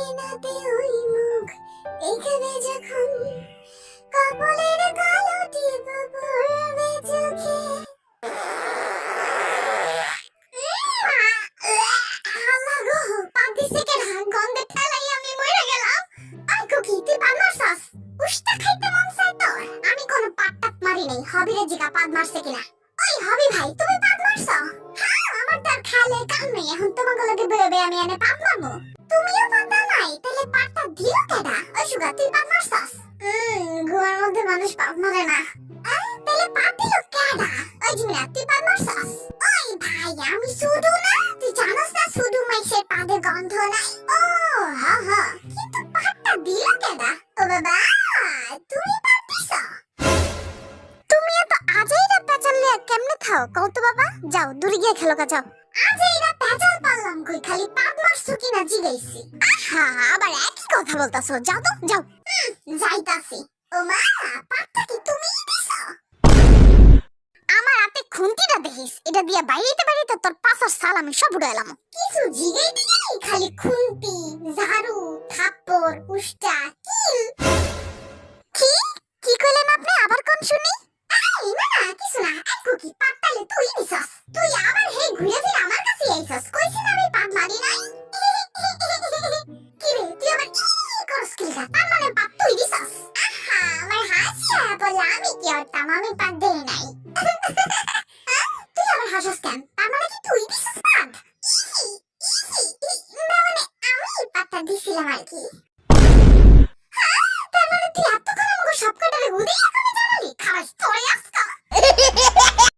আয়নাতে ওই মুখ এখানে যখন কপালের কালো টিপ পড়বে চোখে আল্লাহ গো পাঁচ সেকেন্ড গন্ধে ঠেলাই আমি মরে গেলাম। আই কুকি তুই পাদ মারছস? উষ্টা খাইতে মন চাই তোর? আমি কোনো পাট্টাত মারি নাই, হবিরে জিগা পাদ মারছে কিনা। ওই হবি ভাই তুমি পাদ মারছো? হ্যাঁ আমার তার খালে কাম নেই, এখন তোমাকে লগে বেরোবে আমি এনে পাদ মারবো। তুমিও পাদ দাও নাই, তাহলে পাদটা দিল কেডা? ওই সুগা তুই পাদ মারছস? গুয়ার মধ্যে মানুষ পাদ মারে না। তাহলে পাদ দিল কেডা? ওই জিমিনা তুই পাদ মারছস? ওই ভাই আমি শুধু না, তুই জানোস না শুধু মাইসের পাদের গন্ধ নাই। ও হ্যাঁ হ্যাঁ, কিন্তু পাদটা দিল কেডা? ও বাবা তুমি পাদ দিছো? তুমি এত আজাইরা পেঁচালে কেমনে খাও কও তো বাবা? যাও দূরে গিয়ে খেলো গা যাও। আজাইরা পেঁচাল পারলাম কই, খালি পাদ মারছো কিনা জিগাইছি। আহা আবার একই কথা বলতাছো, যাও তো যাও। যাইতাছি। ও মা পাদটা কি তুমিই দিছো? আমার হাতে খুন্তিটা দেখিস, এটা দিয়া বাইরেতে বাইরেতে তোর পাছার সাল আমি সব উড়াইলাম। কিছু জিগাইতে গেলেই খালি খুন্তি, ঝাড়ু, থাপ্পড়, উষ্টা, কিল। কি কি কইলেন আপনি? আবার কোন শুনি? না না কিছু না, এক কুকি পাদটালে তুই দিছস। তুই আবার হে ঘুরে ফিরে আমার কাছে আইছস, কইছিস না আমি পাদ মারি নাই। কি রে তুই আবার করস কি গা? তার মানে পাদ তুই দিছস? আহা আমার হাসিয়া বলে আমি কি করতাম, আমি পাদ দেই নাই। তুই আবার হাসস কেন? তার মানে কি তুই দিছস পাদ? না মানে আমি পাদটা দিছিলাম আর কি।